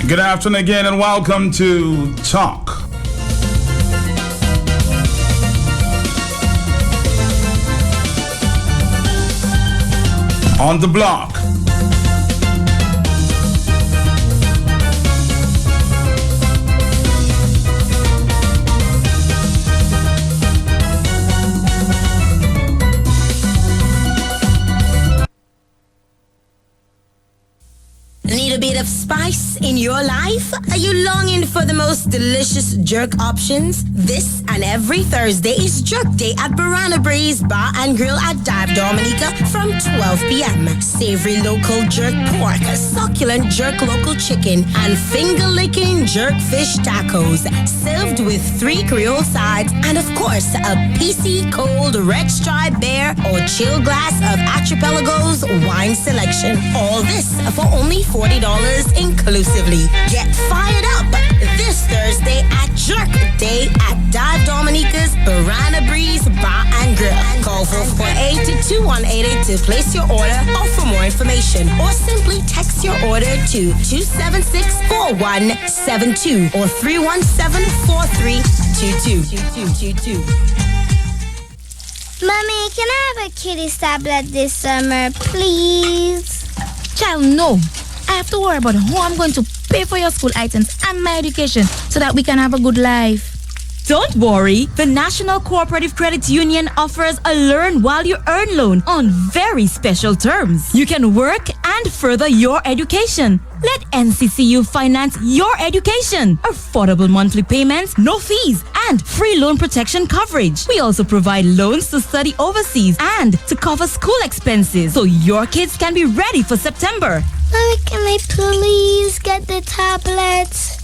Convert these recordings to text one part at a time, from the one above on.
Good afternoon again and welcome to Talk. On the block. Need a bit of spice in your life? Are you longing for the most delicious jerk options? This and every Thursday is Jerk Day at Banana Breeze Bar and Grill at Dive Dominica from 12 p.m. Savory local jerk pork, succulent jerk local chicken, and finger-licking jerk fish tacos, served with 3 Creole sides, and of course, a PC cold red stripe bear or chill glass of Archipelago's wine selection. All this for only $40 inclusively. Get fired up this Thursday at Jerk Day at Dive Dominica's Banana Breeze Bar and Grill. Call 448-2188 to place your order or for more information, or simply text your order to 276-4172 or 317-4322. Mommy, can I have a kitty tablet this summer, please? Child, no. I have to worry about how I'm going to pay for your school items and my education so that we can have a good life. Don't worry. The National Cooperative Credit Union offers a Learn While You Earn loan on very special terms. You can work and further your education. Let NCCU finance your education. Affordable monthly payments, no fees, and free loan protection coverage. We also provide loans to study overseas and to cover school expenses so your kids can be ready for September. Mommy, can I please get the tablets?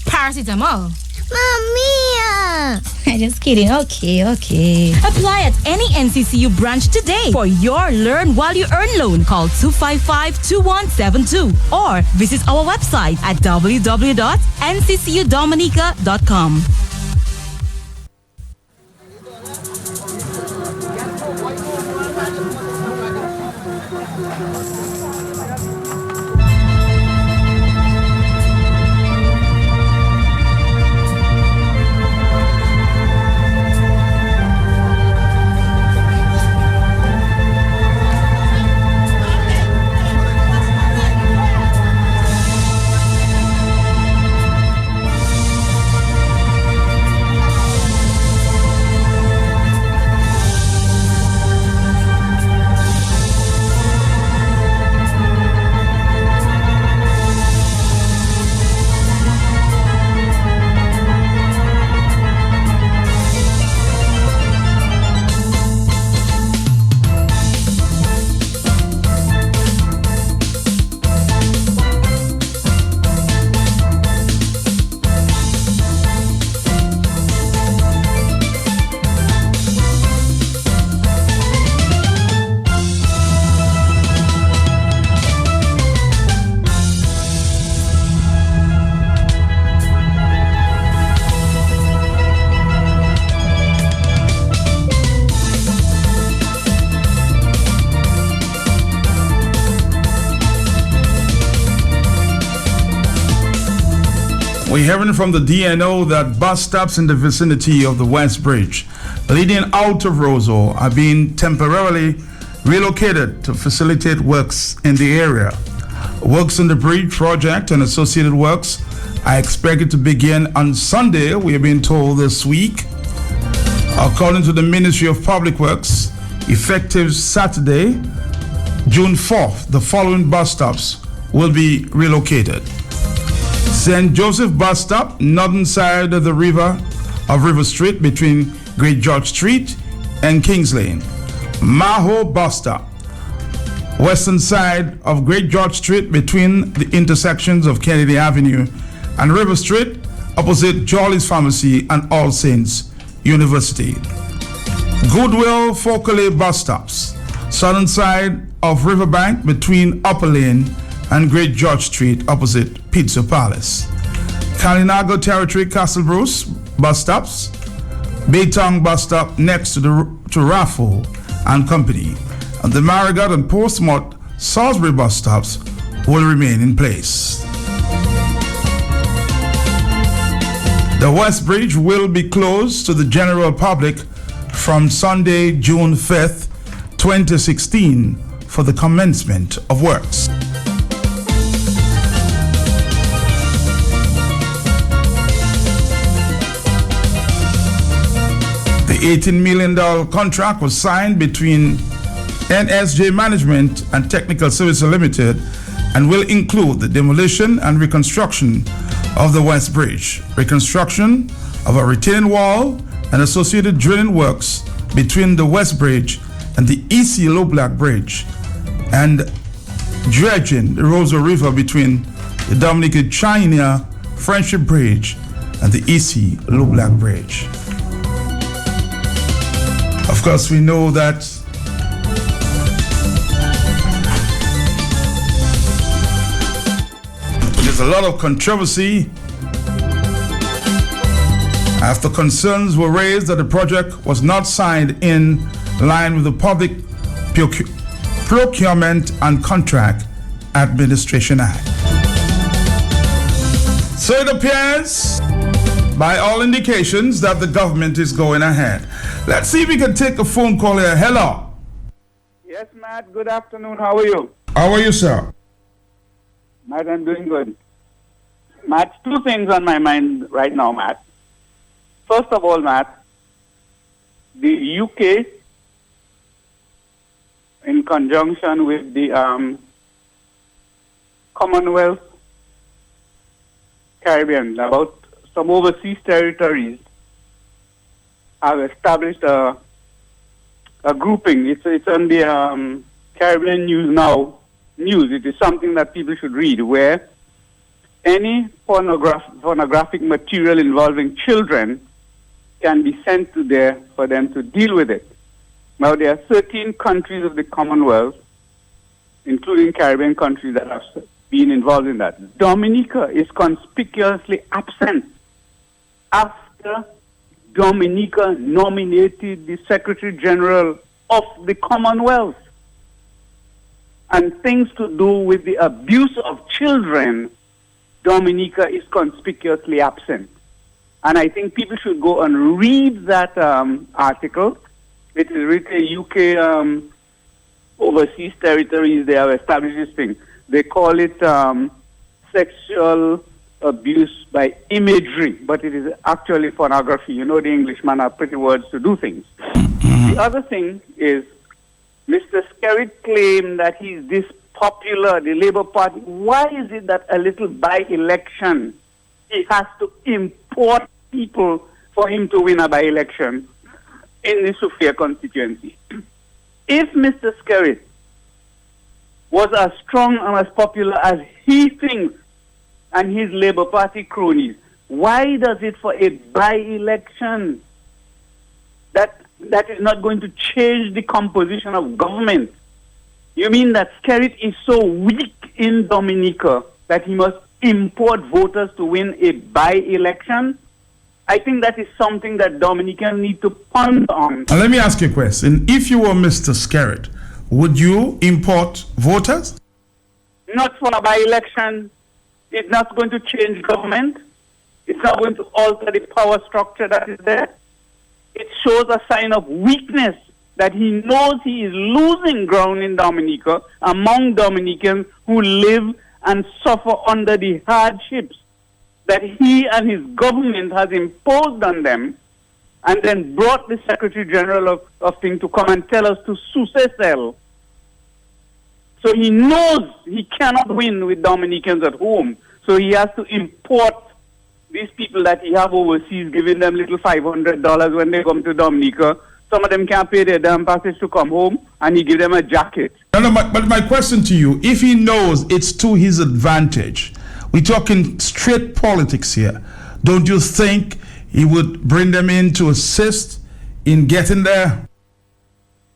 Paracetamol. Mommy! Just kidding. Okay. Apply at any NCCU branch today for your Learn While You Earn loan. Call 255-2172 or visit our website at www.nccudominica.com. We're hearing from the DNO that bus stops in the vicinity of the West Bridge leading out of Roseau are being temporarily relocated to facilitate works in the area. Works on the bridge project and associated works are expected to begin on Sunday, we have been told this week. According to the Ministry of Public Works, effective Saturday, June 4th, the following bus stops will be relocated. St. Joseph Bus Stop, northern side of the River Street between Great George Street and Kings Lane. Maho Bus Stop, western side of Great George Street between the intersections of Kennedy Avenue and River Street, opposite Jolly's Pharmacy and All Saints University. Goodwill Folkley Bus Stops, southern side of Riverbank between Upper Lane and Great George Street opposite Pizza Palace. Kalinago Territory Castle Bruce Bus Stops, Baytong Bus Stop next to Raffle and Company, and the Marigot and Portsmouth Salisbury bus stops will remain in place. The West Bridge will be closed to the general public from Sunday, June 5th, 2016 for the commencement of works. The $18 million contract was signed between NSJ Management and Technical Services Limited and will include the demolition and reconstruction of the West Bridge, reconstruction of a retaining wall and associated drilling works between the West Bridge and the EC Low Black Bridge, and dredging the Roseau River between the Dominica China Friendship Bridge and the EC Low Black Bridge. Of course, we know that there's a lot of controversy after concerns were raised that the project was not signed in line with the Public Procurement and Contract Administration Act. So it appears, by all indications, that the government is going ahead. Let's see if we can take a phone call here. Hello. Yes, Matt. Good afternoon. How are you? How are you, sir? Matt, I'm doing good. Matt, two things on my mind right now, Matt. First of all, Matt, the UK, in conjunction with the Commonwealth Caribbean, about some overseas territories, have established a grouping. It's on the Caribbean News Now. It is something that people should read, where any pornographic material involving children can be sent to there for them to deal with it. Now, there are 13 countries of the Commonwealth, including Caribbean countries, that have been involved in that. Dominica is conspicuously absent after Dominica nominated the Secretary General of the Commonwealth. And things to do with the abuse of children, Dominica is conspicuously absent. And I think people should go and read that article. It is written UK overseas territories, they have established this thing. They call it sexual abuse by imagery, but it is actually pornography. You know, the Englishmen have pretty words to do things. The other thing is, Mr. Skerritt claimed that he's this popular, the Labour Party. Why is it that a little by-election, he has to import people for him to win a by-election in the Sofia constituency? If Mr. Skerritt was as strong and as popular as he thinks and his Labour Party cronies, why does it for a by-election that is not going to change the composition of government? You mean that Skerritt is so weak in Dominica that he must import voters to win a by-election? I think that is something that Dominicans need to ponder on. Now, let me ask you a question. If you were Mr. Skerritt, would you import voters? Not for a by-election. It's not going to change government. It's not going to alter the power structure that is there. It shows a sign of weakness that he knows he is losing ground in Dominica among Dominicans who live and suffer under the hardships that he and his government has imposed on them, and then brought the Secretary General of things to come and tell us to sell. So he knows he cannot win with Dominicans at home. So he has to import these people that he have overseas, giving them little $500 when they come to Dominica. Some of them can't pay their damn passage to come home, and he give them a jacket. No, but my question to you, if he knows it's to his advantage, we're talking straight politics here, don't you think he would bring them in to assist in getting there?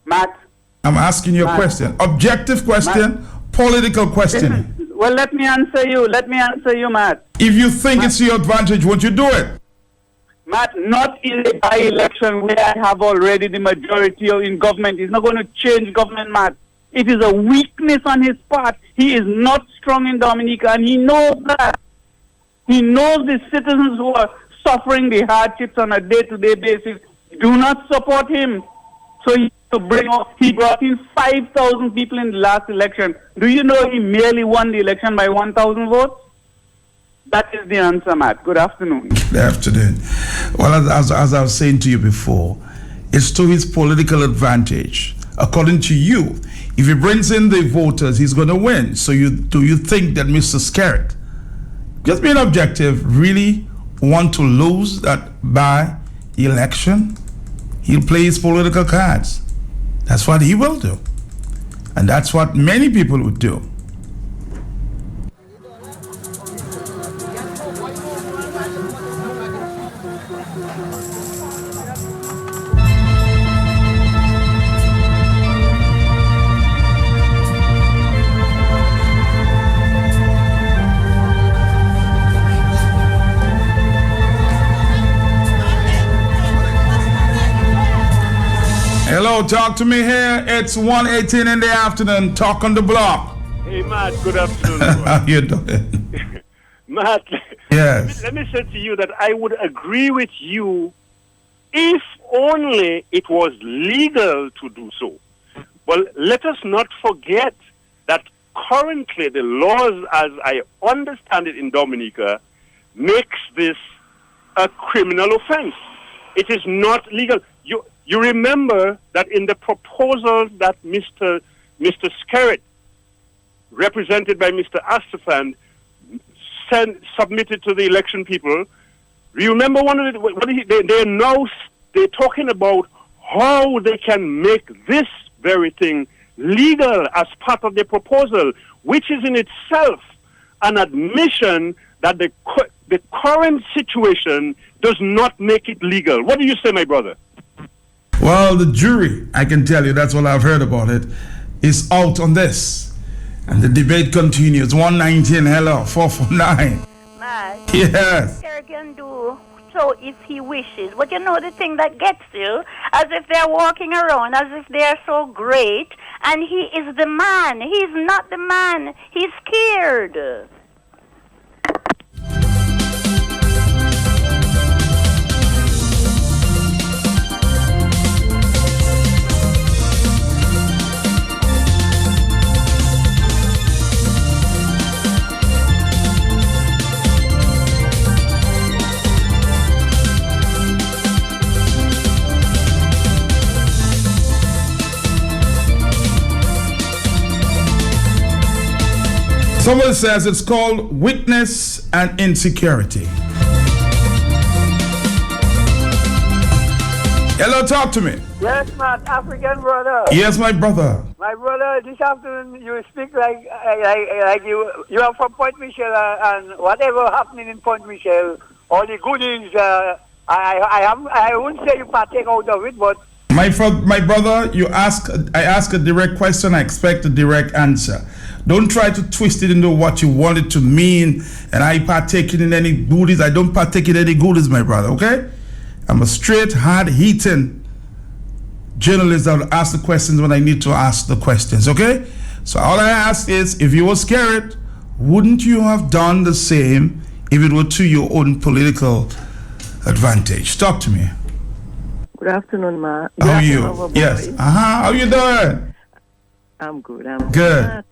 Matt? I'm asking you a question. Objective question, political question. Well, let me answer you. Matt. If you think it's to your advantage, won't you do it? Matt, not in a by-election where I have already the majority in government. It's not going to change government, Matt. It is a weakness on his part. He is not strong in Dominica, and he knows that. He knows the citizens who are suffering the hardships on a day-to-day basis, do not support him. So he brought in 5,000 people in the last election. Do you know he merely won the election by 1,000 votes? That is the answer, Matt. Good afternoon. Good afternoon. Well, as I was saying to you before, it's to his political advantage. According to you, if he brings in the voters, he's going to win. So do you think that Mr. Skerritt, just being objective, really want to lose that by election? He'll play his political cards. That's what he will do. And that's what many people would do. Hello, talk to me here. It's 1:18 in the afternoon. Talk on the block. Hey, Matt, good afternoon. How you doing? Matt, Yes. let me say to you that I would agree with you if only it was legal to do so. Well, let us not forget that currently the laws, as I understand it in Dominica, makes this a criminal offense. It is not legal. You remember that in the proposal that Mr. Skerritt, represented by Mr. Astafan, submitted to the election people. You remember they're talking about how they can make this very thing legal as part of the proposal, which is in itself an admission that the current situation does not make it legal. What do you say, my brother? Well, the jury, I can tell you, that's what I've heard about it, is out on this. And the debate continues. 119, hello, 449. Matt, Yes. Skerritt can do so if he wishes. But you know the thing that gets you, as if they're walking around, as if they're so great, and he is the man. He's not the man. He's scared. Someone says it's called weakness and insecurity. Hello, talk to me. Yes, my African brother. Yes, my brother. My brother, this afternoon you speak like you are from Point Michel and whatever happening in Point Michel, all the goodies. I wouldn't say you partake out of it, but My brother, I ask a direct question, I expect a direct answer. Don't try to twist it into what you want it to mean, and I partake in any goodies. I don't partake in any goodies, my brother, okay? I'm a straight, hard-hitting journalist that will ask the questions when I need to ask the questions, okay? So all I ask is, if you were scared, wouldn't you have done the same if it were to your own political advantage? Talk to me. good afternoon, Ma. How are you? Yes. How are you doing? I'm good. Good.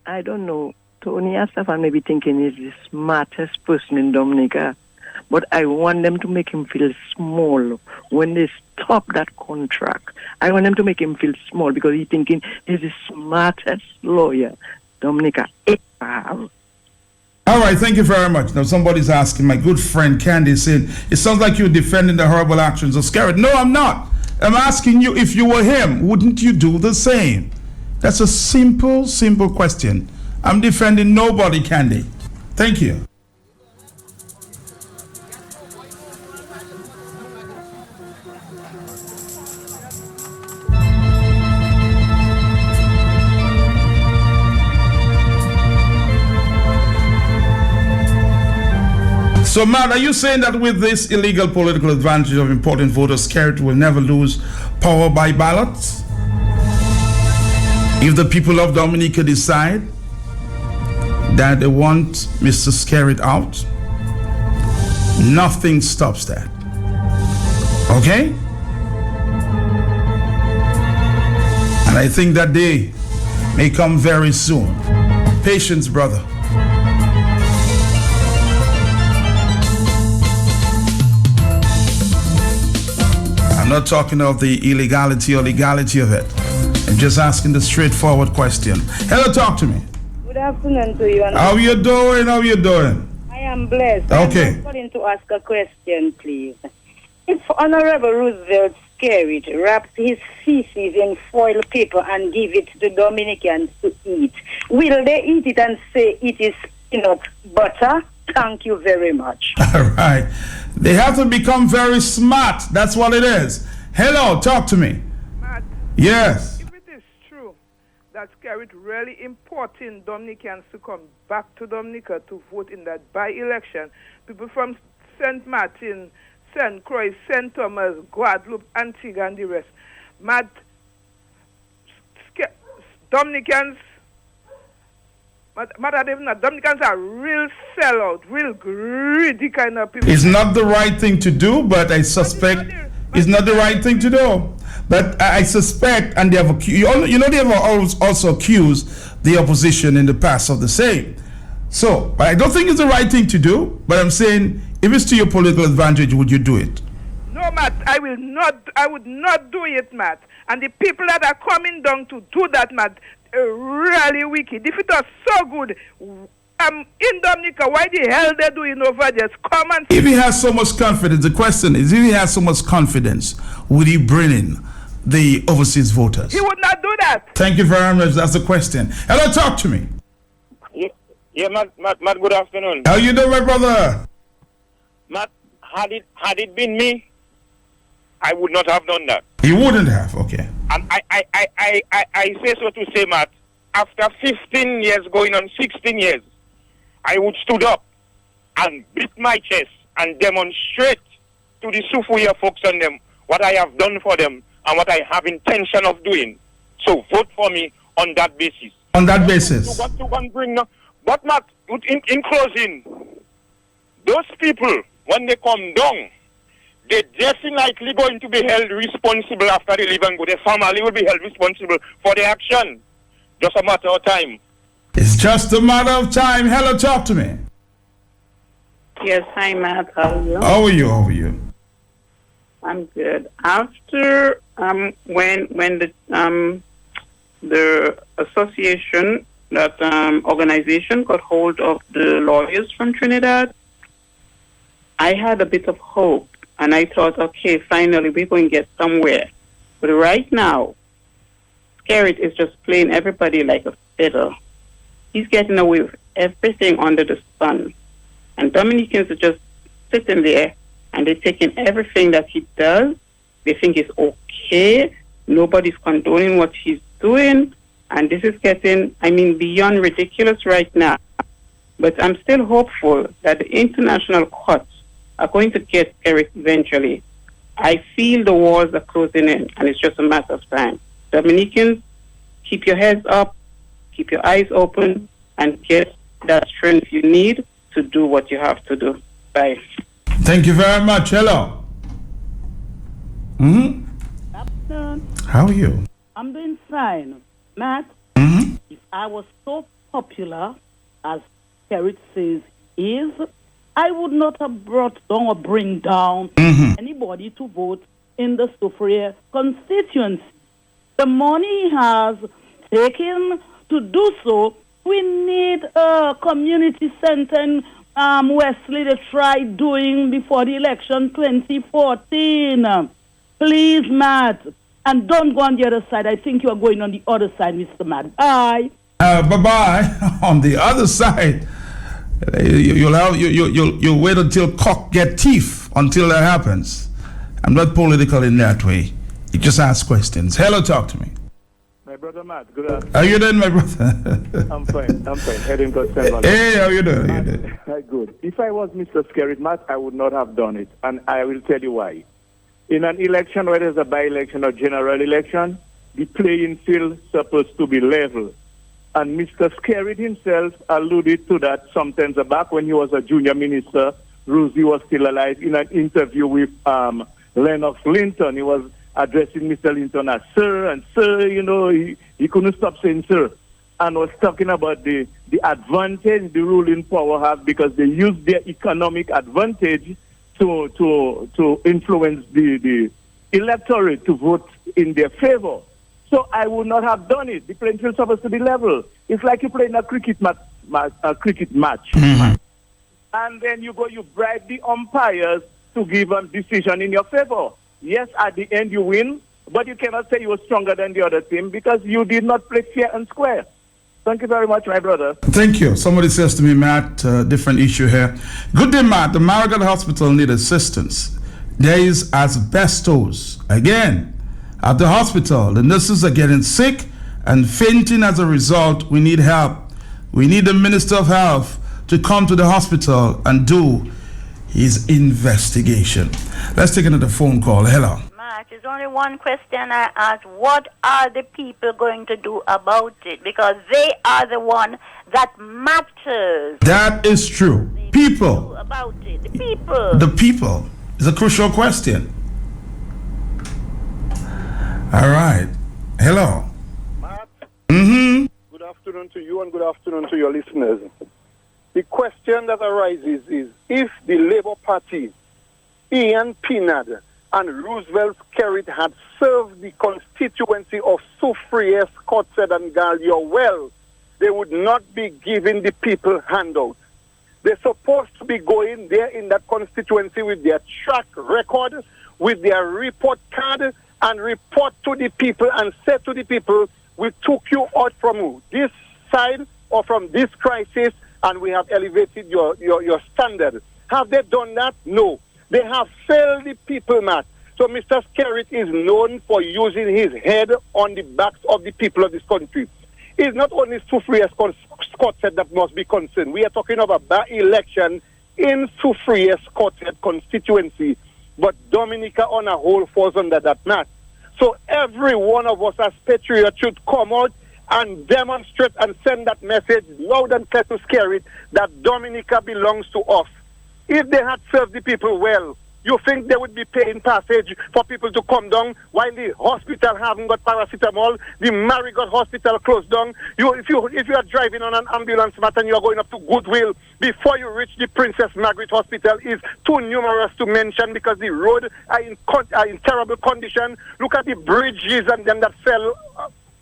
I don't know. Tony Astafan may be thinking he's the smartest person in Dominica, but I want them to make him feel small when they stop that contract. I want them to make him feel small because he's thinking he's the smartest lawyer Dominica ever have. All right, thank you very much. Now, somebody's asking, my good friend Candy saying, it sounds like you're defending the horrible actions of Skerritt. No, I'm not. I'm asking you, if you were him, wouldn't you do the same? That's a simple question. I'm defending nobody, Candy. Thank you. So, Matt, are you saying that with this illegal political advantage of important voters, Skerritt will never lose power by ballots? If the people of Dominica decide that they want Mr. Skerritt out, Nothing stops that. Okay? And I think that day may come very soon. Patience, brother. I'm not talking of the illegality or legality of it. I'm just asking the straightforward question. Hello, talk to me. Good afternoon to you. How you doing? How you doing? I am blessed. Okay. I'm calling to ask a question, please. If Honorable Roosevelt Skerrit wraps his feces in foil paper and give it to the Dominicans to eat, will they eat it and say it is peanut butter? Thank you very much. All right. They have to become very smart. That's what it is. Hello, talk to me. Matt, yes. If it is true that Skerrit really importing Dominicans to come back to Dominica to vote in that by-election, people from St. Martin, St. Croix, St. Thomas, Guadeloupe, Antigua, and the rest, Matt, Dominicans, Dominicans are real sellout, real greedy kind of people. It's not the right thing to do, but I suspect it's not the right thing to do. But I suspect, and they have they have also accused the opposition in the past of the same. So, I don't think it's the right thing to do, but I'm saying, if it's to your political advantage, would you do it? No, Matt, I would not do it, Matt. And the people that are coming down to do that, Matt, really wicked. If it was so good, in Dominica, why the hell they doing over there? Come and if he has so much confidence, the question is, if he has so much confidence, would he bring in the overseas voters? He would not do that. Thank you very much. That's the question. Hello, talk to me. Yeah, Matt, good afternoon. How you doing, my brother? Matt, had it been me, I would not have done that. You wouldn't have, okay. And I say so to say, Matt, after 15 years, going on 16 years, I would stood up and beat my chest and demonstrate to the Sufuya folks on them what I have done for them and what I have intention of doing. So vote for me on that basis. On that basis. But Matt, in closing, those people, when they come down, they're definitely going to be held responsible after they leave and go. Their family will be held responsible for their action. Just a matter of time. It's just a matter of time. Hello, talk to me. Yes, hi, Matt. How are you? How are you? I'm good. After when the association, that organization, got hold of the lawyers from Trinidad, I had a bit of hope, and I thought, okay, finally we're going to get somewhere. But right now, Skerrit is just playing everybody like a fiddle. He's getting away with everything under the sun. And Dominicans are just sitting there, and they're taking everything that he does. They think it's okay. Nobody's condoning what he's doing. And this is getting, beyond ridiculous right now. But I'm still hopeful that the international courts are going to get Skerrit eventually. I feel the walls are closing in, and it's just a matter of time. Dominicans, keep your heads up, keep your eyes open, and get that strength you need to do what you have to do. Bye. Thank you very much. Hello. Good afternoon. How are you? I'm doing fine. Matt, if I was so popular as Skerrit says is, I would not have brought down or bring down anybody to vote in the Soufriere constituency. The money he has taken to do so, we need a community center in Wesley to try doing before the election 2014. Please, Matt. And don't go on the other side. I think you are going on the other side, Mr. Matt. Bye. Bye-bye. On the other side, you'll wait until cock get teeth until that happens. I'm not political in that way. You just ask questions. Hello, talk to me. My brother Matt, good afternoon. How you doing, my brother? I'm fine. Heading to Hey, how you doing? Good. If I was Mr. Skerrit, Matt, I would not have done it. And I will tell you why. In an election, whether it's a by-election or general election, the playing field is supposed to be level. And Mr. Skerrit himself alluded to that sometimes back when he was a junior minister Rosie was still alive. In an interview with Lennox Linton, he was addressing Mr. Linton as sir, and sir, you know, he couldn't stop saying sir, and was talking about the advantage the ruling power have because they use their economic advantage to influence the electorate to vote in their favor. So I would not have done it. The playing field is supposed to be level. It's like you play in a cricket match. Mm-hmm. And then you bribe the umpires to give a decision in your favor. Yes, at the end you win, but you cannot say you were stronger than the other team because you did not play fair and square. Thank you very much, my brother. Thank you. Somebody says to me, Matt, different issue here. Good day, Matt. The Marigold Hospital need assistance. There is asbestos. Again, at the hospital, the nurses are getting sick and fainting as a result. We need help. We need the Minister of Health to come to the hospital and do his investigation. Let's take another phone call. Hello. Mark, there's only one question I ask. What are the people going to do about it? Because they are the one that matters. That is true. People. About it. The people. The people is a crucial question. All right. Hello. Matt. Mm-hmm. Good afternoon to you and good afternoon to your listeners. The question that arises is if the Labour Party, Ian Pinard and Roosevelt Skerrit had served the constituency of Soufriere, Scotshead and Gallia well, they would not be giving the people handouts. They're supposed to be going there in that constituency with their track record, with their report card, and report to the people and say to the people, we took you out from this side or from this crisis and we have elevated your standard. Have they done that? No. They have failed the people, Matt. So Mr. Skerrit is known for using his head on the backs of the people of this country. It's not only Soufriere Scotshead that must be concerned. We are talking of a by-election in Soufriere Scotshead constituency, but Dominica on a whole falls under that mat. So every one of us as patriots should come out and demonstrate and send that message loud and clear to Skerrit that Dominica belongs to us. If they had served the people well, you think they would be paying passage for people to come down while the hospital haven't got paracetamol, the Marigold Hospital closed down? If you are driving on an ambulance, Matt, and you are going up to Goodwill, before you reach the Princess Margaret Hospital is too numerous to mention because the road are in terrible condition. Look at the bridges and them that fell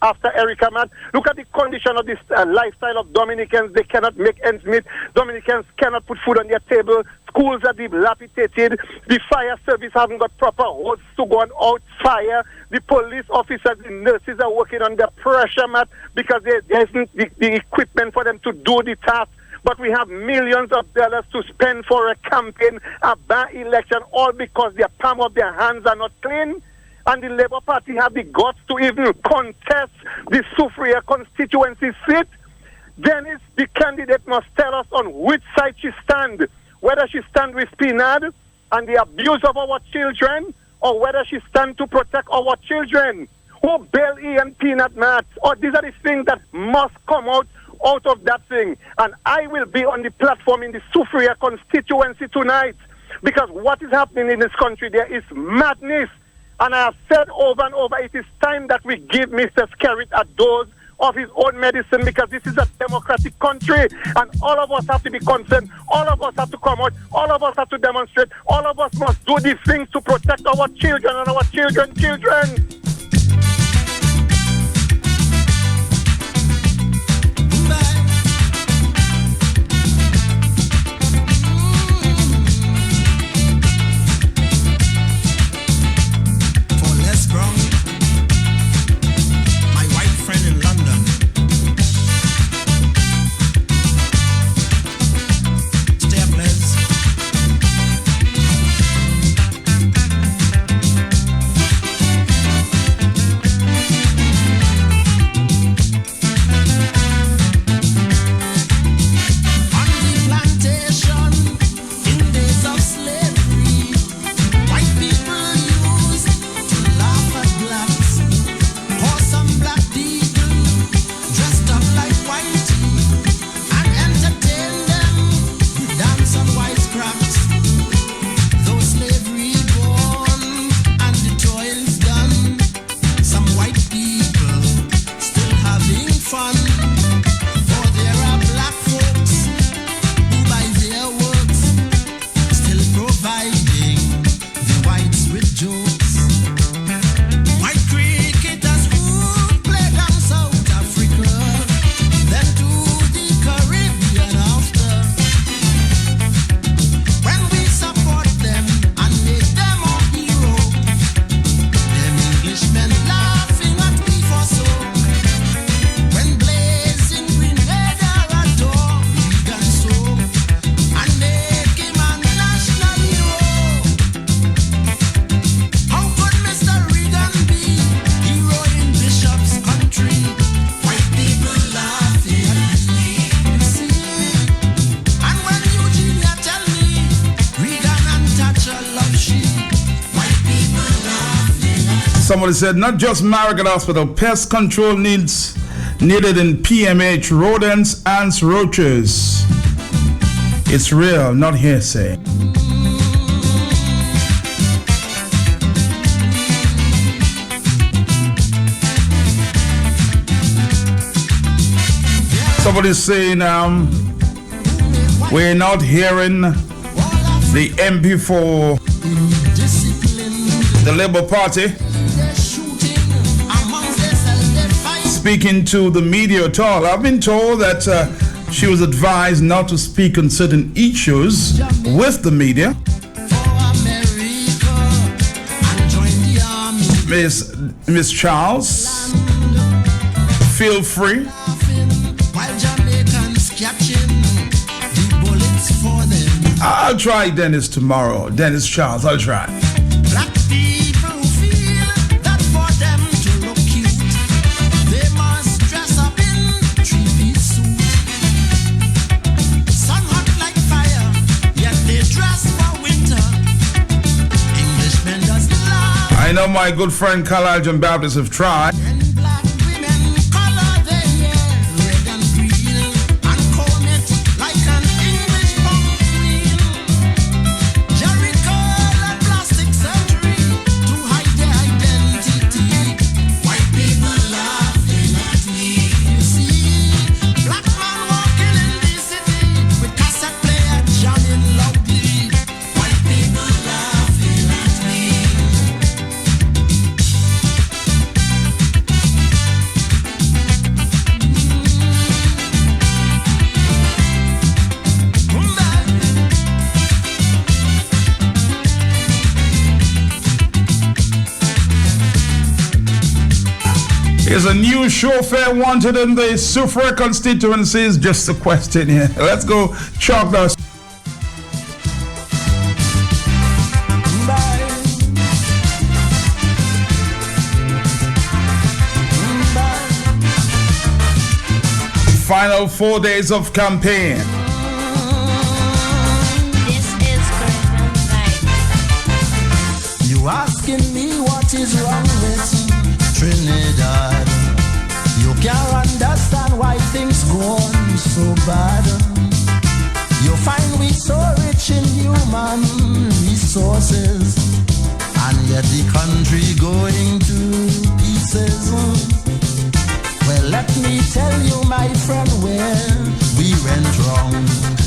after Erica, Matt. Look at the condition of this lifestyle of Dominicans. They cannot make ends meet. Dominicans cannot put food on their table. Schools are dilapidated. The fire service haven't got proper hoses to go and out fire. The police officers, the nurses are working under pressure, Matt, because there isn't the equipment for them to do the task. But we have millions of dollars to spend for a campaign, a by-election, all because the palm of their hands are not clean. And the Labour Party have the guts to even contest the Soufriere constituency seat. Then the candidate must tell us on which side she stands, whether she stands with Pinard and the abuse of our children, or whether she stands to protect our children. Who bail Ian Pinard, Matt? Or these are the things that must come out of that thing. And I will be on the platform in the Soufriere constituency tonight, because what is happening in this country, there is madness. And I have said over and over, it is time that we give Mr. Skerrit a dose of his own medicine, because this is a democratic country and all of us have to be concerned. All of us have to come out. All of us have to demonstrate. All of us must do these things to protect our children and our children's children. Somebody said, not just Marigat Hospital, pest control needs needed in PMH, rodents, ants, roaches. It's real, not hearsay. Somebody's saying, we're not hearing the MP for the Labour Party speaking to the media at all. I've been told that she was advised not to speak on certain issues with the media. Miss Charles, feel free. I'll try Dennis tomorrow. Dennis Charles, I'll try. Black people feel that for them to look cute, they must dress up in three-piece suit. Sun hot like fire, yet they dress for winter. Englishmen does love. I know my good friend Carlisle John Baptist have tried. Is a new chauffeur wanted in the Suffolk constituency? Is just a question here. Let's go chalk those. Final 4 days of campaign. This is Christmas night. You asking me what is wrong with Trinidad? You can't understand why things go on so bad. You find we so rich in human resources, and yet the country going to pieces. Well, let me tell you, my friend, where we went wrong.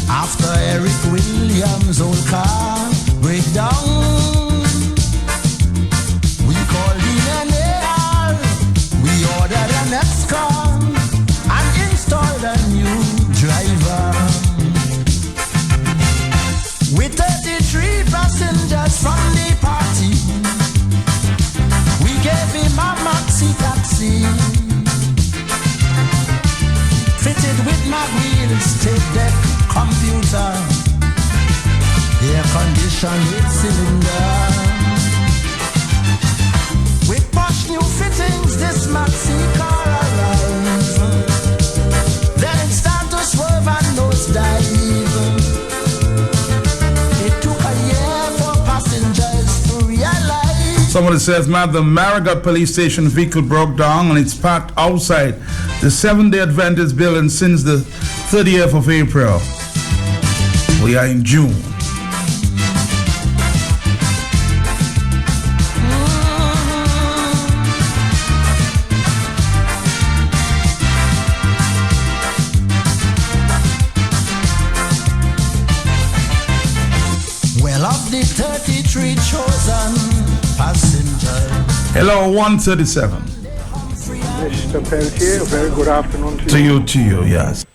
After Eric Williams' old car breakdown, we called in an AR, we ordered an X-car and installed a new driver. With 33 passengers from the party, we gave him a maxi taxi, fitted with mag wheels, tape deck, computer, air conditioned cylinder. With posh new fittings, this maxi car arrives. Then it started to swerve and nosedive. It took a year for passengers to realize. Somebody says, Matt, the Marigat police station vehicle broke down and it's parked outside the Seventh-day Adventist building since the 30th of April. We are in June. Well, of the 33 chosen passengers. Hello, 137. Mr. Peltier, a very good afternoon To you, yes.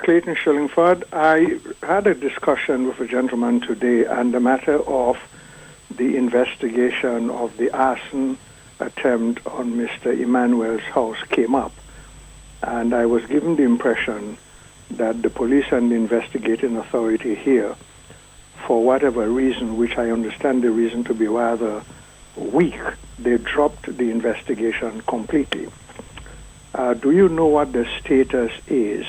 Clayton Shillingford. I had a discussion with a gentleman today on the matter of the investigation of the arson attempt on Mr. Emmanuel's house came up. And I was given the impression that the police and the investigating authority here, for whatever reason, which I understand the reason to be rather weak, they dropped the investigation completely. Do you know what the status is?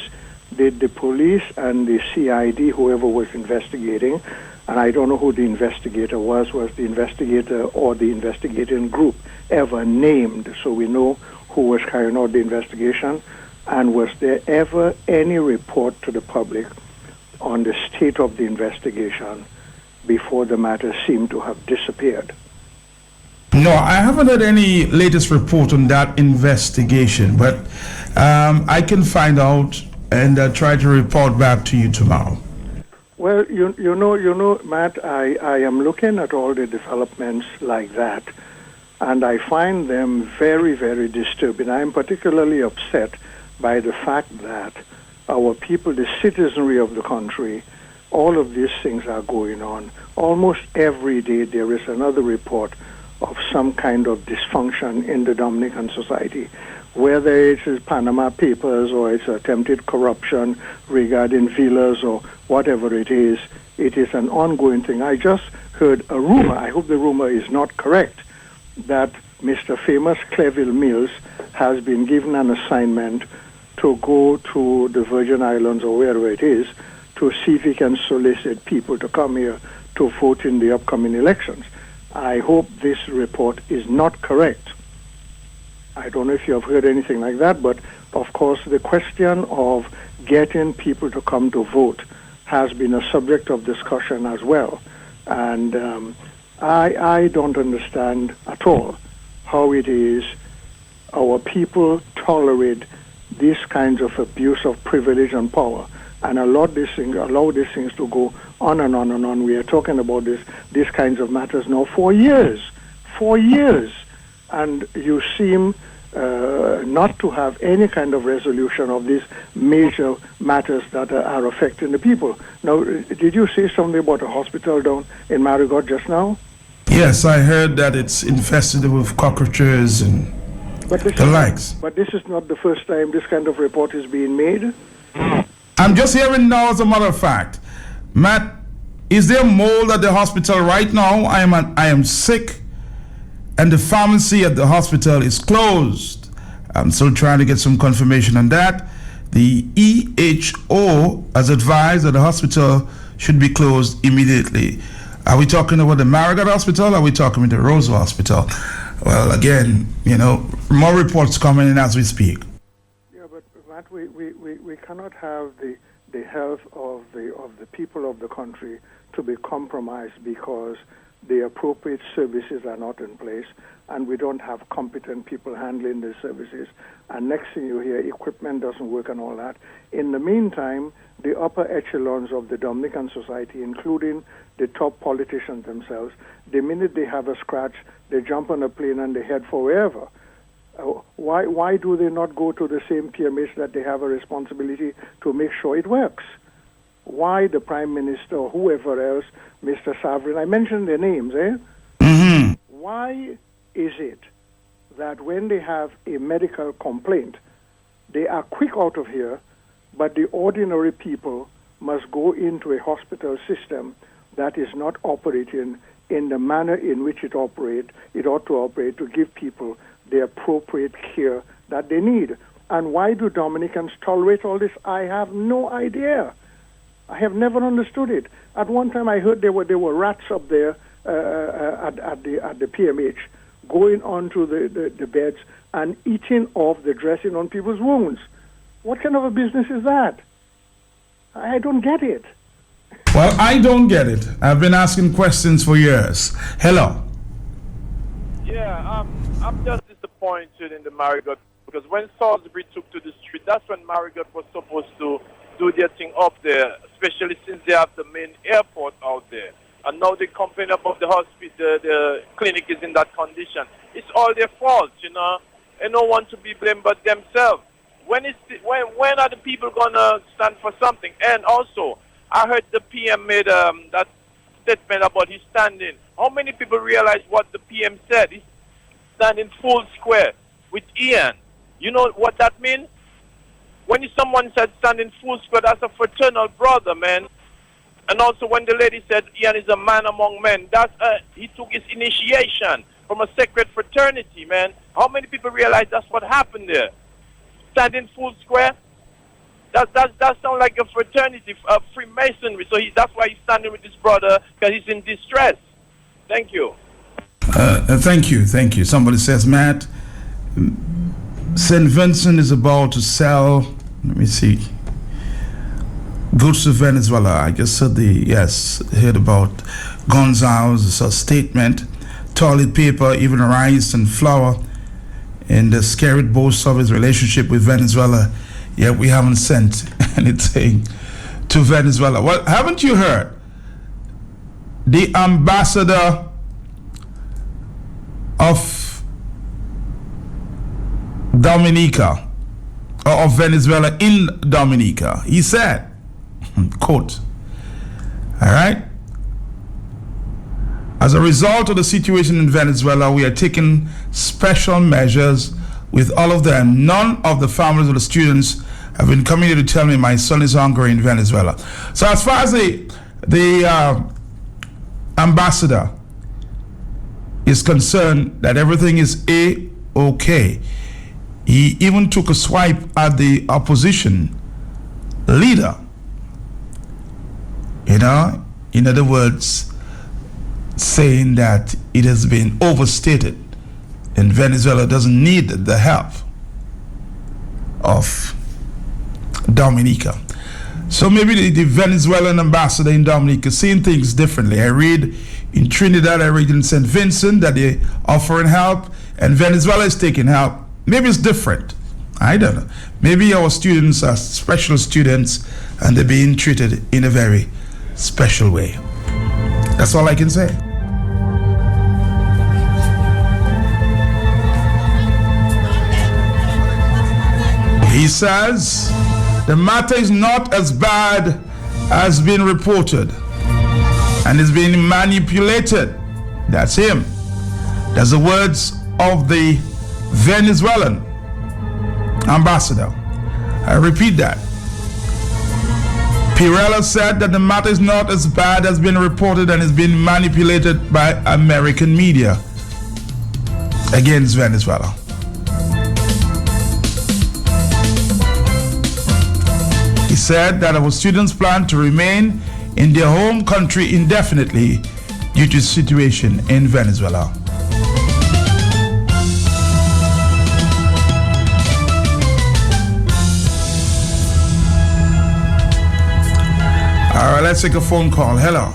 Did the police and the CID, whoever was investigating, and I don't know who the investigator was the investigator or the investigating group ever named, so we know who was carrying out the investigation, and was there ever any report to the public on the state of the investigation before the matter seemed to have disappeared? No, I haven't had any latest report on that investigation, but I can find out and try to report back to you tomorrow. Well, you know, Matt, I am looking at all the developments like that, and I find them very, very disturbing. I am particularly upset by the fact that our people, the citizenry of the country, all of these things are going on. Almost every day there is another report of some kind of dysfunction in the Dominican society, whether it is Panama Papers or it's attempted corruption regarding villas or whatever it is an ongoing thing. I just heard a rumor, I hope the rumor is not correct, that Mr. Famous Cleville Mills has been given an assignment to go to the Virgin Islands or wherever it is to see if he can solicit people to come here to vote in the upcoming elections. I hope this report is not correct. I don't know if you have heard anything like that, but of course the question of getting people to come to vote has been a subject of discussion as well. And I don't understand at all how it is our people tolerate these kinds of abuse of privilege and power and allow these things to go on and on and on. We are talking about these kinds of matters now for years, and you seem not to have any kind of resolution of these major matters that are affecting the people. Now, did you say something about a hospital down in Marigot just now? Yes, I heard that it's infested with cockroaches and the likes. But this is not the first time this kind of report is being made. I'm just hearing now, as a matter of fact. Matt, is there mold at the hospital right now? I am sick, and the pharmacy at the hospital is closed. I'm still trying to get some confirmation on that. The EHO has advised that the hospital should be closed immediately. Are we talking about the Marigot Hospital? Or are we talking about the Roseville Hospital? Well, again, more reports coming in as we speak. Yeah, but Matt, we cannot have the health of the people of the country to be compromised because the appropriate services are not in place and we don't have competent people handling the services. And next thing you hear, equipment doesn't work and all that. In the meantime, the upper echelons of the Dominican society, including the top politicians themselves, the minute they have a scratch, they jump on a plane and they head for wherever. Why do they not go to the same PMH that they have a responsibility to make sure it works? Why the Prime Minister or whoever else, Mr. Savrin, I mentioned their names, Mm-hmm. Why is it that when they have a medical complaint, they are quick out of here, but the ordinary people must go into a hospital system that is not operating in the manner in which it ought to operate to give people the appropriate care that they need? And why do Dominicans tolerate all this? I have no idea. I have never understood it. At one time, I heard there were rats up there at the PMH going onto the beds and eating off the dressing on people's wounds. What kind of a business is that? I don't get it. Well, I don't get it. I've been asking questions for years. Hello. Yeah, I'm just disappointed in the Marigot because when Salisbury took to the street, that's when Marigot was supposed to do their thing up there, especially since they have the main airport out there. And now they complain about the hospital, the clinic is in that condition. It's all their fault, and no one to be blamed but themselves. When are the people gonna stand for something? And also, I heard the PM made that statement about his standing. How many people realize what the PM said? He's standing full square with Ian. You know what that means? When someone said standing full square, that's a fraternal brother, man. And also when the lady said Ian is a man among men, that's he took his initiation from a sacred fraternity, man. How many people realize that's what happened there? Standing full square? That sounds like a fraternity, a Freemasonry. So that's why he's standing with his brother, because he's in distress. Thank you. Thank you. Somebody says, Matt, St. Vincent is about to sell, let me see, goods to Venezuela. I just said heard about Gonzalez, a statement, toilet paper, even rice and flour, and the scary boast of his relationship with Venezuela, yet we haven't sent anything to Venezuela. Well, haven't you heard? The ambassador of Dominica, or of Venezuela in Dominica, he said, quote, all right, as a result of the situation in Venezuela, we are taking special measures with all of them. None of the families of the students have been coming here to tell me my son is hungry in Venezuela. So as far as the ambassador is concerned, that everything is A-OK. He even took a swipe at the opposition leader. In other words, saying that it has been overstated and Venezuela doesn't need the help of Dominica. So maybe the Venezuelan ambassador in Dominica is seeing things differently. I read in Trinidad, I read in St. Vincent that they're offering help and Venezuela is taking help. Maybe it's different. I don't know. Maybe our students are special students and they're being treated in a very special way. That's all I can say. He says the matter is not as bad as been reported and is being manipulated. That's him. That's the words of the Venezuelan ambassador. I repeat that. Pirella said that the matter is not as bad as been reported and is being manipulated by American media against Venezuela. He said that our students plan to remain in their home country indefinitely due to the situation in Venezuela. All right, let's take a phone call. Hello.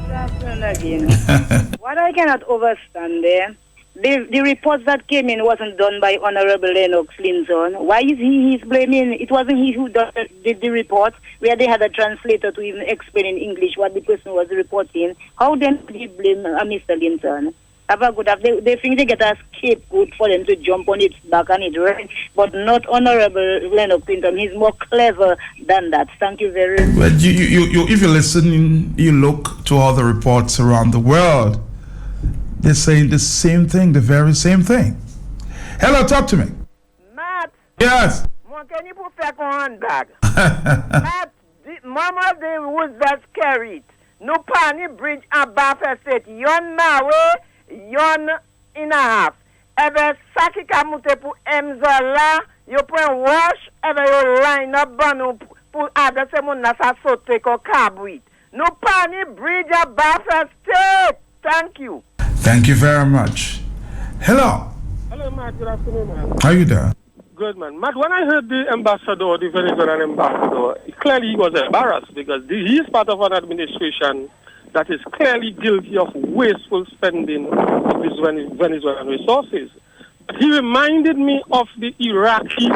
Good afternoon again. What I cannot understand there, the reports that came in wasn't done by Honorable Lennox Linton. Why is he's blaming? It wasn't he who did the report, where they had a translator to even explain in English what the person was reporting. How then did he blame Mr. Linton? They think they get a scapegoat for them to jump on its back and it right, but not Honorable Lennox Linton. He's more clever than that. Thank you very much. Well, you if you listen, you look to all the reports around the world. They're saying the same thing, the very same thing. Hello, talk to me. Matt. Yes. Can you put back on bag? Matt, mama de woods that carried. No pani bridge and bath estate. Yon nawe, yon in a half. Ebe saki kamute pu emzala, you put wash, ebe you line up banu pu ada semun nasa sote ko kabwit. No pani bridge and bath estate. Thank you. Thank you very much. Hello. Hello, Matt. Good afternoon, man. How you doing? Good, man. Matt, when I heard the ambassador, the Venezuelan ambassador, clearly he was embarrassed because he is part of an administration that is clearly guilty of wasteful spending of these Venezuelan resources. But he reminded me of the Iraqi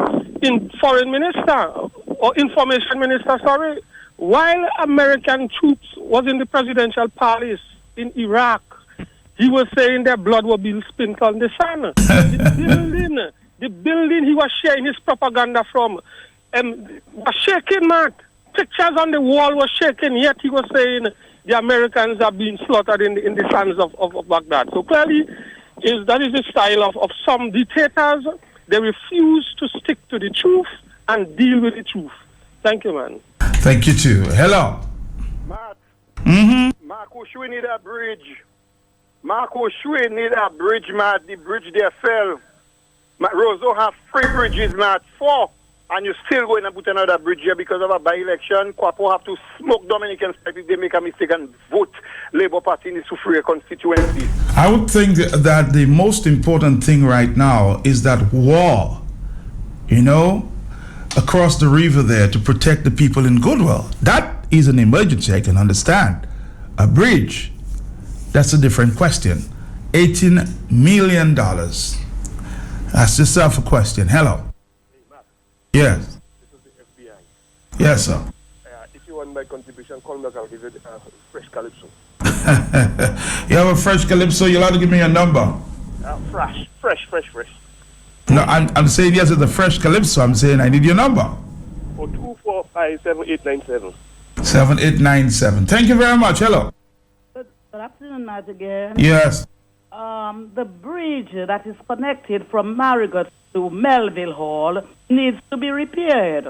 foreign minister, or information minister, sorry. While American troops was in the presidential palace in Iraq, he was saying their blood will be spilled on the sun. The building he was sharing his propaganda from was shaking, Matt. Pictures on the wall were shaking, yet he was saying the Americans are being slaughtered in the sands of Baghdad. So clearly, that is the style of some dictators. They refuse to stick to the truth and deal with the truth. Thank you, man. Thank you, too. Hello. Matt. Mm-hmm. Marco, we need a bridge. Marco, we need a bridge, Matt. The bridge there fell. Matt, Roseau have 3 bridges, Matt. 4. and you still going to put another bridge here because of a by-election. Kwapo have to smoke Dominicans if they make a mistake and vote Labour Party in the Soufriere constituency. I would think that the most important thing right now is that wall, across the river there to protect the people in Goodwill. That is an emergency, I can understand. A bridge, that's a different question. $18 million. Ask yourself a question. Hello. Yes. This is the FBI. Yes, sir. If you want my contribution, call me back. I'll give you fresh calypso. You have a fresh calypso? You'll have to give me a number. Fresh. No, I'm saying yes, it's a fresh calypso. I'm saying I need your number. 245-7897. 7897. Thank you very much. Hello. Good afternoon, Matt, again. Yes. The bridge that is connected from Marigot to Melville Hall needs to be repaired.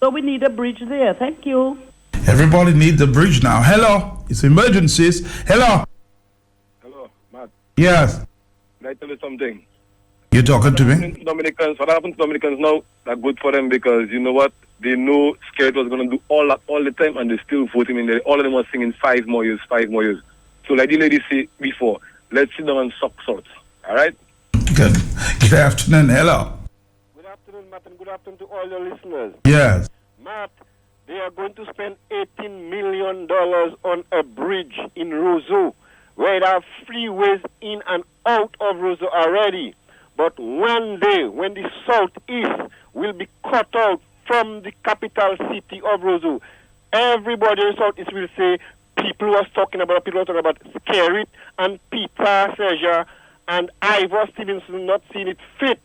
So we need a bridge there. Thank you. Everybody needs a bridge now. Hello. It's emergencies. Hello. Hello, Matt. Yes. Can I tell you something? You're talking to me? What happened to Dominicans now? That's good for them because you know what? They know Scared was going to do all that all the time and they still voting in there. All of them were singing 5 more years. So like the lady said before, let's sit down and suck salt. All right? Good afternoon. Hello. Good afternoon, Matt, and good afternoon to all your listeners. Yes. Matt, they are going to spend $18 million on a bridge in Roseau, where there are freeways in and out of Roseau already. But one day, when the southeast will be cut out from the capital city of Roseau, everybody in the southeast will say people were talking about Skerrit and Peter Seja and Ivor Stevenson not seeing it fit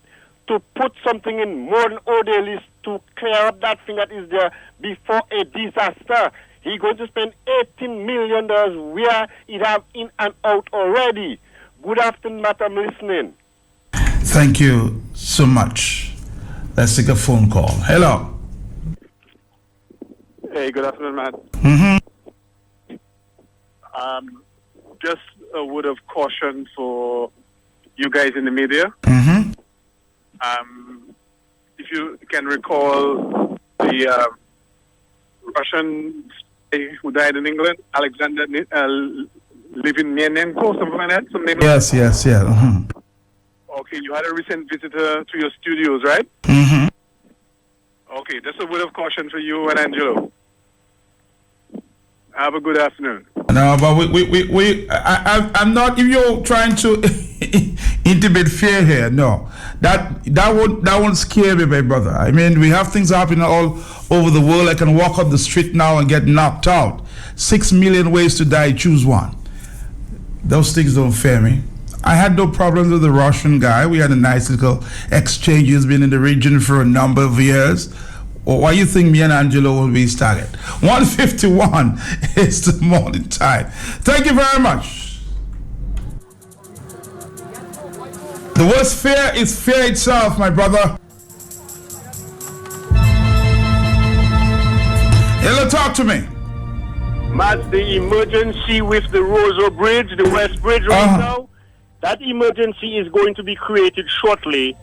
to put something in Morton O'Daly's to clear up that thing that is there before a disaster. He's going to spend $18 million where it have in and out already. Good afternoon, Matt, I'm listening. Thank you so much. Let's take a phone call. Hello. Hey, good afternoon, Matt. Just a word of caution for you guys in the media. If you can recall the Russian spy who died in England, Alexander Litvinenko, something like that. Yes. Okay, you had a recent visitor to your studios, right? Okay, just a word of caution for you and Angelo. Have a good afternoon. No, but I'm not. If you're trying to intimate fear here, no, that won't scare me, my brother. I mean, we have things happening all over the world. I can walk up the street now and get knocked out. 6 million ways to die. Choose one. Those things don't fear me. I had no problems with the Russian guy. We had a nice little exchange. He's been in the region for a number of years. Why you think me and Angelo will be started? 1:51 is the morning time. Thank you very much. The worst fear is fear itself, my brother. Hello, talk to me. Matt, the emergency with the Roseau Bridge, the West Bridge right now, that emergency is going to be created shortly.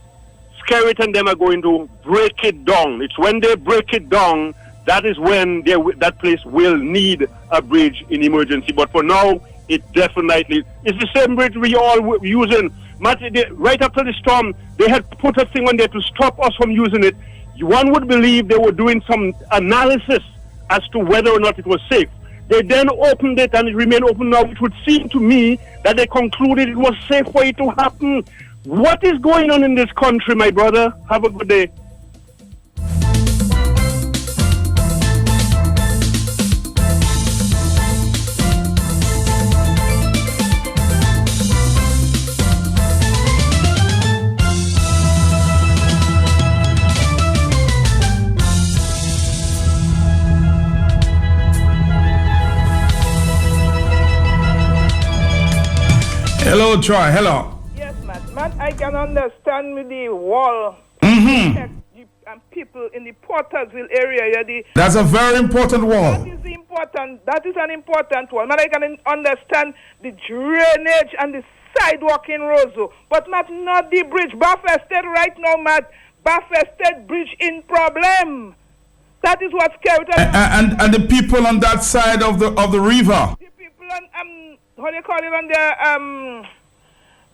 Skerrit and them are going to break it down. It's when they break it down, that is when that place will need a bridge in emergency. But for now, it definitely, it's the same bridge we all were using. Matt, right after the storm, they had put a thing on there to stop us from using it. One would believe they were doing some analysis as to whether or not it was safe. They then opened it and it remained open now, which would seem to me that they concluded it was safe for it to happen. What is going on in this country, my brother? Have a good day. Hello, Troy. Hello. Yes, man, I can understand with the wall. And people in the Portersville area. That's a very important wall. That is an important one. Man, I can understand the drainage and the sidewalk in Roseau, but not the bridge. Buffalo State right now, Matt. Buffested Bridge in problem. That is what's scary. And the people on that side of the river. The people on how do you call it on the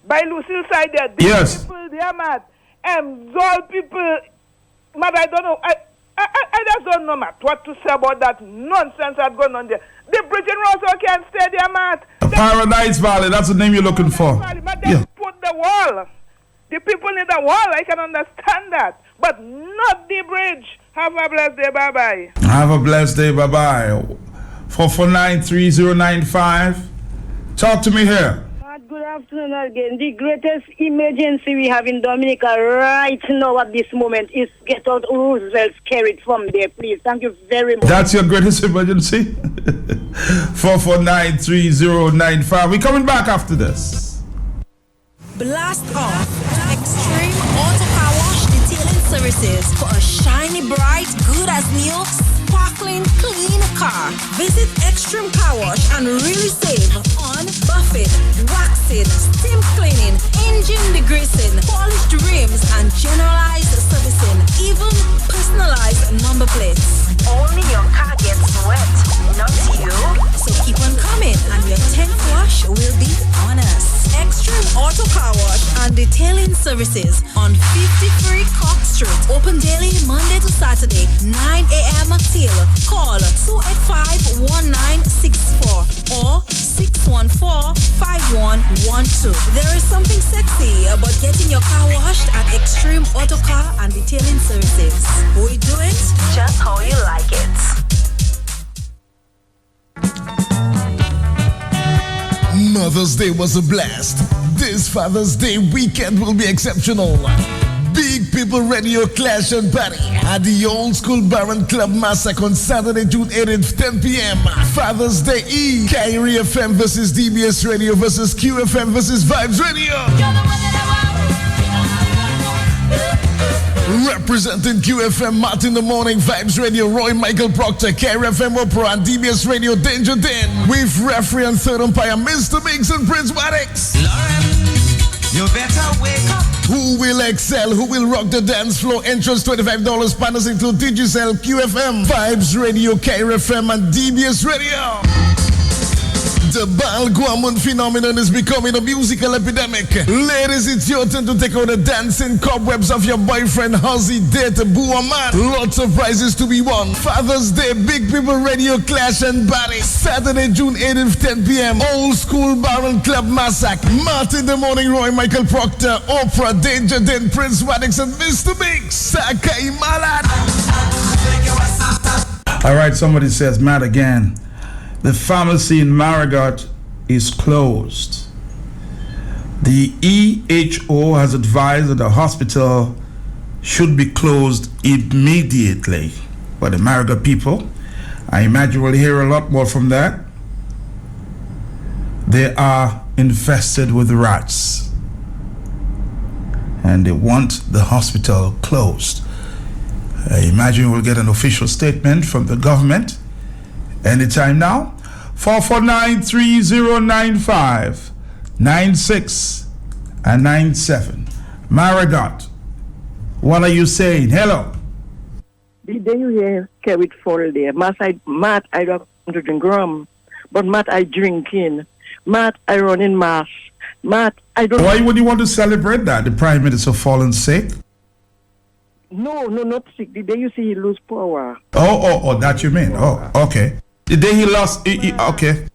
by Lucille side there. Yes. People there, Matt. Zol people, Matt, I don't know. I just don't know, Matt, what to say about that nonsense that's going on there. The bridge in Roseau can't stay there, Matt. Paradise Valley, that's the name you're looking for. But they put the wall. The people need the wall. I can understand that. But not the bridge. Have a blessed day. Bye-bye. Have a blessed day. Bye-bye. 4493095. Talk to me here. Good afternoon again. The greatest emergency we have in Dominica right now at this moment is get out Roosevelt's carried from there, please. Thank you very much. That's your greatest emergency? 4493095. We're coming back after this. Blast off Extreme Auto Car Wash Detailing Services for a shiny, bright, good as new, sparkling, clean car. Visit Extreme Car Wash and really save on buffing, waxing, steam cleaning, engine degreasing, polished rims, and generalized servicing, even personalized number plates. Only your car gets wet, not you. So keep on coming and your 10th wash will be on us. Extreme Auto Car Wash and Detailing Services on 53 Cox Street. Open daily Monday to Saturday, 9 a.m. till. Call 285-1964 or 614-5112. There is something sexy about getting your car washed at Extreme Auto Car and Detailing Services. We do it just how you like it. Mother's Day was a blast. This Father's Day weekend will be exceptional. Big People Radio Clash and Party at the Old School Baron Club Massacre on Saturday, June 8th, 10 p.m. Father's Day Eve. Kyrie FM versus DBS Radio versus QFM versus Vibes Radio. Representing QFM, Martin in the Morning, Vibes Radio, Roy Michael Proctor, KRFM Opera, and DBS Radio, Danger Den. With referee and third umpire, Mr. Mix and Prince Maddox. You better wake up. Who will excel? Who will rock the dance floor? Entrance $25. Partners include Digicel, QFM, Vibes Radio, KRFM, and DBS Radio. The Bal Guamon phenomenon is becoming a musical epidemic. Ladies, it's your turn to take out the dancing cobwebs of your boyfriend, huszy, date, boo or man. Lots of prizes to be won. Father's Day, Big People Radio Clash and Party. Saturday, June 8th, 10 p.m. Old School Baron Club Massacre. Martin in the Morning, Roy Michael Proctor, Oprah, Danger Den, Prince Maddox, and Mr. Big Sakai Malad. All right, somebody says, Matt again. The pharmacy in Marigot is closed. The EHO has advised that the hospital should be closed immediately. But the Marigot people, I imagine we'll hear a lot more from that. They are infested with rats. And they want the hospital closed. I imagine we'll get an official statement from the government anytime now. 4493095 96 and 97. Marigot, what are you saying? Hello. The day you hear carried fall there, Matt, I don't want to drink rum, but Matt, I drinking. Matt, I run in mass. Matt, I don't. Why would you want to celebrate that? The Prime Minister fallen sick? No, not sick. The day you see he lose power. Oh, that you mean? Oh, okay. The day he lost, okay.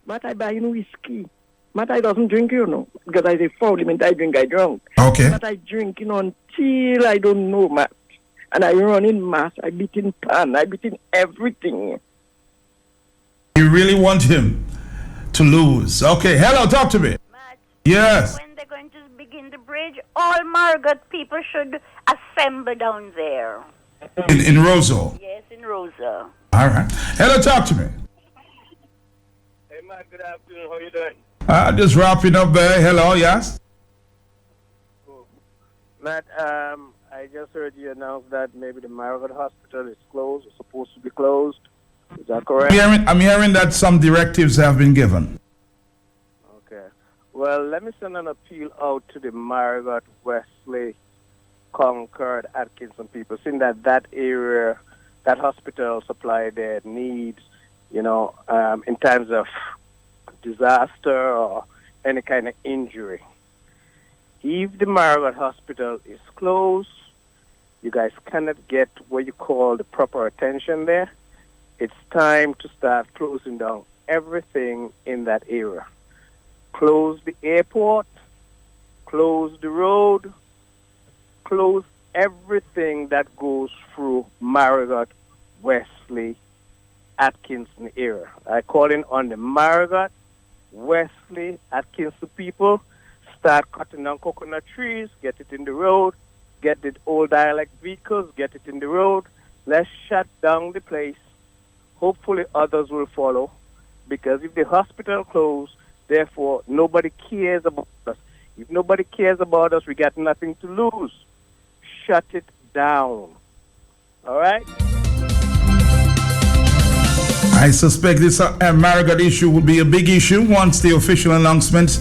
Matt, I buy whiskey. Matt, I doesn't drink, because I say foul him and I drunk. Okay. Matt, I drink, until I don't know, Matt. And I run in mass, I beat in pan, I beat in everything. You really want him to lose? Okay, hello, talk to me. Matt, yes. When they're going to begin the bridge, all Marigot people should assemble down there. In Roseau? Yes, in Roseau. All right. Hello, talk to me. Hey, Matt, good afternoon. How you doing? Just wrapping up there. Hello, yes? Cool. Matt, I just heard you announce that maybe the Marigot Hospital is closed, or supposed to be closed. Is that correct? I'm hearing that some directives have been given. Okay. Well, let me send an appeal out to the Marigot Wesley Concord, Atkinson people, seeing that area, that hospital supply their needs, in times of disaster or any kind of injury. If the Marigot Hospital is closed, you guys cannot get what you call the proper attention there. It's time to start closing down everything in that area. Close the airport, close the road, close everything that goes through Marigot, Wesley, Atkinson area. I call in on the Marigot, Wesley, Atkinson people. Start cutting down coconut trees, get it in the road, get the old dialect vehicles, get it in the road. Let's shut down the place. Hopefully others will follow, because if the hospital closed, therefore nobody cares about us. If nobody cares about us, we got nothing to lose. Shut it down. All right? I suspect this Marigot issue will be a big issue once the official announcement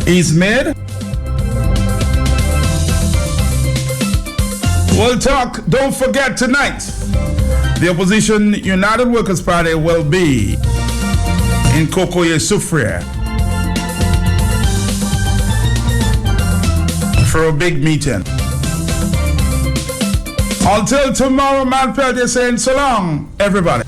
is made. We'll talk. Don't forget tonight, the Opposition United Workers Party will be in Kokoye Soufriere for a big meeting. Until tomorrow, Matt Peltier saying so long, everybody.